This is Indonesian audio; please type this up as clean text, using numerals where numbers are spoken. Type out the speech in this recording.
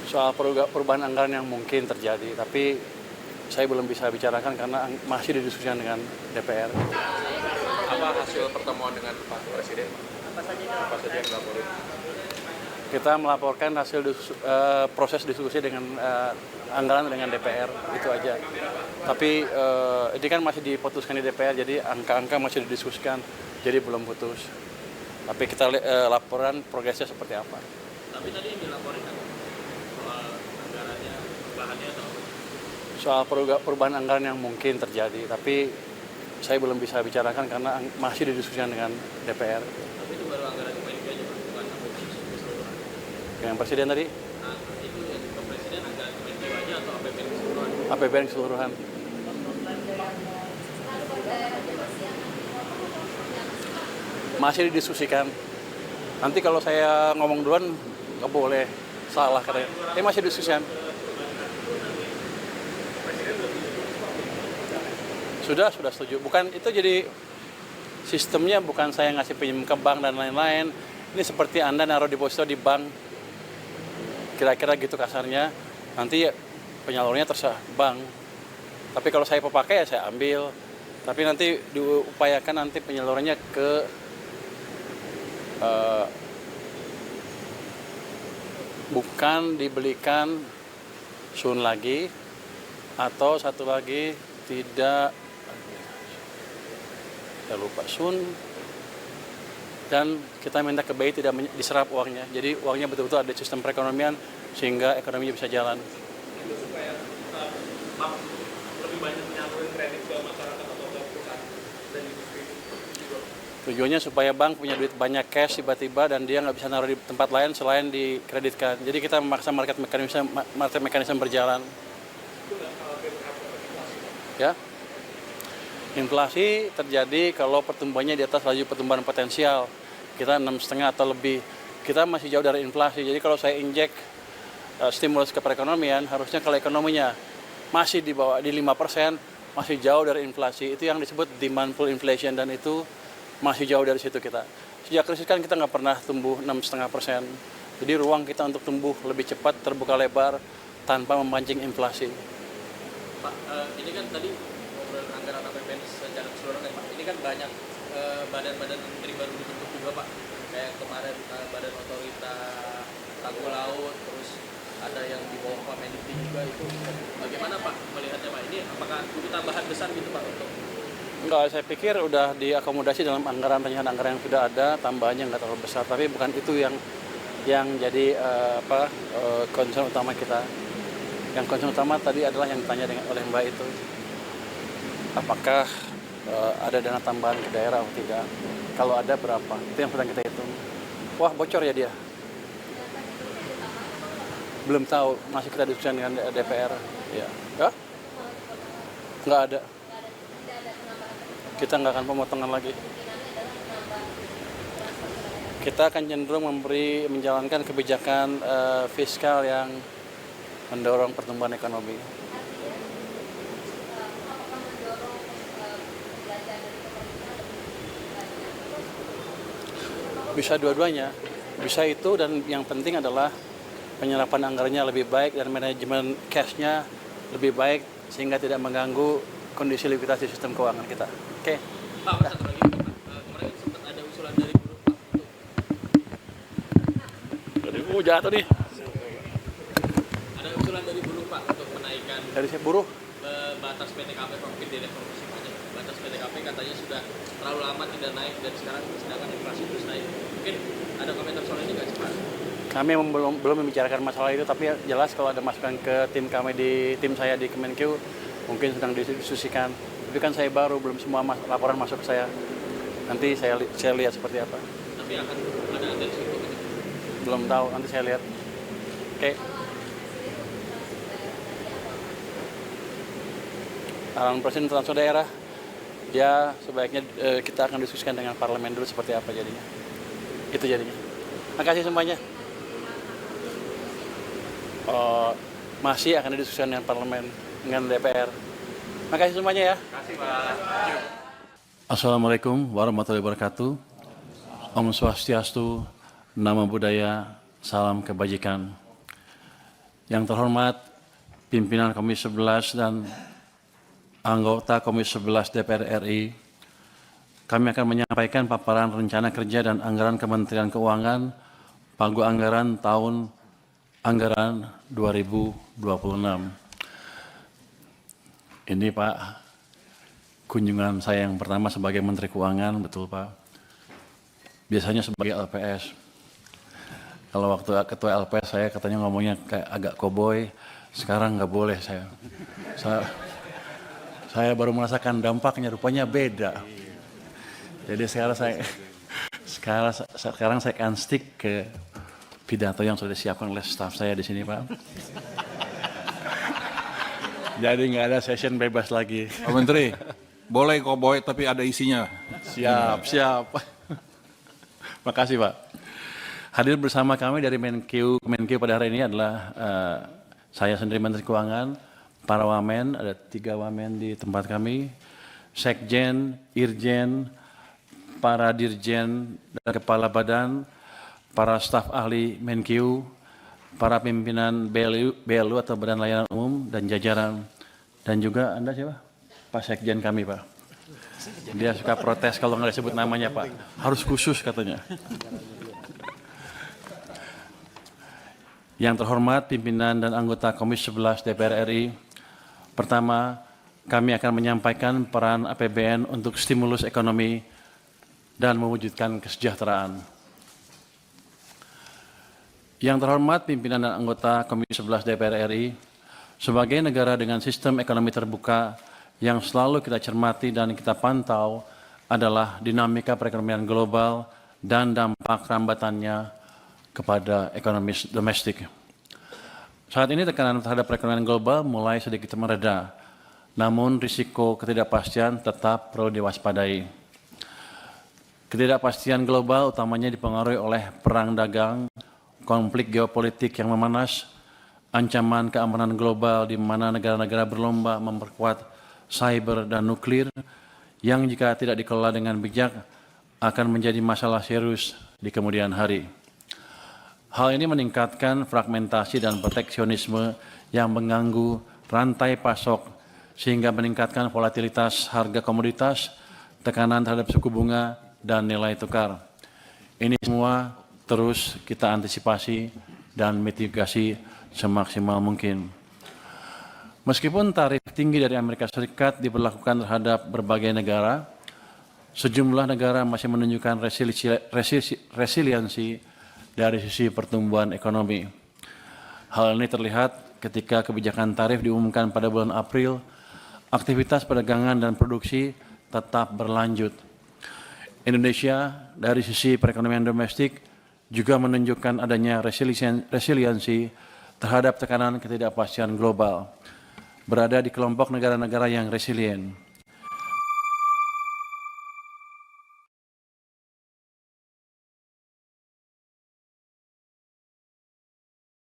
soal perubahan anggaran yang mungkin terjadi, tapi saya belum bisa bicarakan karena masih didiskusikan dengan DPR. Apa hasil pertemuan dengan Pak Presiden? Apa saja yang dilaporin? Kita melaporkan hasil proses diskusi dengan anggaran dengan DPR, itu aja. Tapi ini kan masih diputuskan di DPR, jadi angka-angka masih didiskusikan, jadi belum putus. Tapi kita laporan progresnya seperti apa. Tapi tadi yang dilaporin kan soal anggarannya, bahannya atau Soal perubahan anggaran yang mungkin terjadi, tapi saya belum bisa bicarakan karena masih didiskusikan dengan DPR. tapi itu baru anggaran Kemenku aja Pak, bukan APBN keseluruhan. Dengan Presiden tadi, Nah, itu yang ke Presiden anggaran Kemenku aja atau APBN keseluruhan? APBN keseluruhan. Masih didiskusikan. Nanti kalau saya ngomong duluan nggak boleh, salah katanya. Masih didiskusikan. Sudah setuju. Bukan itu, jadi sistemnya bukan saya ngasih pinjam ke bank dan lain-lain. Ini seperti Anda naruh deposito di bank. Kira-kira gitu kasarnya. Nanti penyalurnya terserah bank. Tapi kalau saya pakai ya saya ambil. Tapi nanti diupayakan nanti penyalurannya ke bukan dibelikan sun lagi, atau satu lagi tidak, saya lupa, sun, dan kita minta ke BI tidak diserap uangnya. Jadi uangnya betul-betul ada sistem perekonomian sehingga ekonominya bisa jalan. Itu supaya bank lebih banyak menyalurin kredit ke masyarakat atau ke perusahaan dan industri juga. Tujuannya supaya bank punya duit banyak cash tiba-tiba dan dia nggak bisa naruh di tempat lain selain dikreditkan. Jadi kita memaksa market mekanisme berjalan. Ya, inflasi terjadi kalau pertumbuhannya di atas laju pertumbuhan potensial. Kita 6,5 atau lebih. Kita masih jauh dari inflasi. Jadi kalau saya injek stimulus ke perekonomian, harusnya kalau ekonominya masih di bawah di 5%, masih jauh dari inflasi. Itu yang disebut demand pull inflation, dan itu masih jauh dari situ kita. Sejak krisis kan kita nggak pernah tumbuh 6,5%. Jadi ruang kita untuk tumbuh lebih cepat, terbuka lebar, tanpa memancing inflasi. Pak, ini kan tadi ngobrol anggaran APBN secara keseluruhan ya Pak. Ini kan banyak badan-badan menteri baru dibentuk juga Pak. Kayak kemarin Badan Otorita Tanggul Laut, terus ada yang di bawah Pak Mendikti juga itu. Bagaimana Pak melihatnya Pak? Ini apakah butuh tambahan besar gitu Pak untuk? Enggak, saya pikir udah diakomodasi dalam rencana anggaran yang sudah ada, tambahannya nggak terlalu besar. Tapi bukan itu yang jadi concern utama kita. Yang concern utama tadi adalah yang ditanya oleh Mbak itu, apakah ada dana tambahan ke daerah atau tidak? Kalau ada berapa? Itu yang sedang kita hitung. Wah, bocor ya dia? Belum tahu, masih kita diskusikan dengan DPR. Ya, nggak ada. Kita nggak akan pemotongan lagi. Kita akan cenderung menjalankan kebijakan fiskal yang mendorong pertumbuhan ekonomi. Bisa dua-duanya, bisa itu, dan yang penting adalah penyerapan anggarannya lebih baik dan manajemen cash-nya lebih baik sehingga tidak mengganggu kondisi likuiditas di sistem keuangan kita. Oke. Pak, satu lagi Pak. Kemarin sempat ada usulan dari buruh Pak untuk Jatuh nih. ada usulan dari buruh Pak untuk menaikkan Dari saya buruh. batas PTKP Pak, mungkin di reformasi pajak. Batas PTKP katanya sudah terlalu lama tidak naik dan sekarang sedangkan inflasi terus naik. Mungkin ada komentar soal ini nggak sih Pak? Kami belum membicarakan masalah itu, tapi jelas kalau ada masukan ke tim saya di Kemenkeu mungkin sedang didiskusikan. Tapi kan saya baru, belum semua laporan masuk ke saya. Nanti saya lihat seperti apa. Tapi akan ada dari situ gitu. Belum tahu, nanti saya lihat. Oke. Arahan Presiden transfer daerah, ya sebaiknya kita akan diskusikan dengan parlemen dulu seperti apa jadinya. Itu jadinya. Makasih semuanya. Masih akan didiskusikan dengan parlemen, dengan DPR. Makasih semuanya ya. Terima kasih Pak. Assalamualaikum warahmatullahi wabarakatuh. Om Swastiastu, Namo Buddhaya, salam kebajikan. Yang terhormat pimpinan Komisi 11 dan anggota Komisi 11 DPR RI, kami akan menyampaikan paparan rencana kerja dan anggaran Kementerian Keuangan Pagu Anggaran tahun anggaran 2026. Ini Pak, kunjungan saya yang pertama sebagai Menteri Keuangan, betul Pak. Biasanya sebagai LPS. Kalau waktu ketua LPS saya katanya ngomongnya kayak agak koboi, sekarang nggak boleh saya baru merasakan dampaknya, rupanya beda. Jadi sekarang saya akan stick ke pidato yang sudah disiapkan oleh staf saya di sini, Pak. Jadi nggak ada session bebas lagi. Pak Menteri, boleh koboi tapi ada isinya. Siap. Makasih, Pak. Hadir bersama kami dari Menkeu pada hari ini adalah saya sendiri Menteri Keuangan, para wamen, ada 3 wamen di tempat kami, sekjen, irjen, para dirjen dan kepala badan, para staf ahli Menkeu, para pimpinan BLU atau Badan Layanan Umum dan jajaran, dan juga Anda siapa? Pak Sekjen kami, Pak. Dia suka protes kalau nggak disebut namanya, Pak. Harus khusus katanya. Yang terhormat pimpinan dan anggota Komisi 11 DPR RI, pertama, kami akan menyampaikan peran APBN untuk stimulus ekonomi dan mewujudkan kesejahteraan. Yang terhormat pimpinan dan anggota Komisi 11 DPR RI, sebagai negara dengan sistem ekonomi terbuka yang selalu kita cermati dan kita pantau adalah dinamika perekonomian global dan dampak rambatannya kepada ekonomi domestik. Saat ini tekanan terhadap perekonomian global mulai sedikit mereda, namun risiko ketidakpastian tetap perlu diwaspadai. Ketidakpastian global utamanya dipengaruhi oleh perang dagang, konflik geopolitik yang memanas, ancaman keamanan global di mana negara-negara berlomba memperkuat cyber dan nuklir yang jika tidak dikelola dengan bijak akan menjadi masalah serius di kemudian hari. Hal ini meningkatkan fragmentasi dan proteksionisme yang mengganggu rantai pasok sehingga meningkatkan volatilitas harga komoditas, tekanan terhadap suku bunga, dan nilai tukar. Ini semua terus kita antisipasi dan mitigasi semaksimal mungkin. Meskipun tarif tinggi dari Amerika Serikat diberlakukan terhadap berbagai negara, sejumlah negara masih menunjukkan resiliensi dari sisi pertumbuhan ekonomi. Hal ini terlihat ketika kebijakan tarif diumumkan pada bulan April, aktivitas perdagangan dan produksi tetap berlanjut. Indonesia dari sisi perekonomian domestik juga menunjukkan adanya resiliensi terhadap tekanan ketidakpastian global, berada di kelompok negara-negara yang resilient.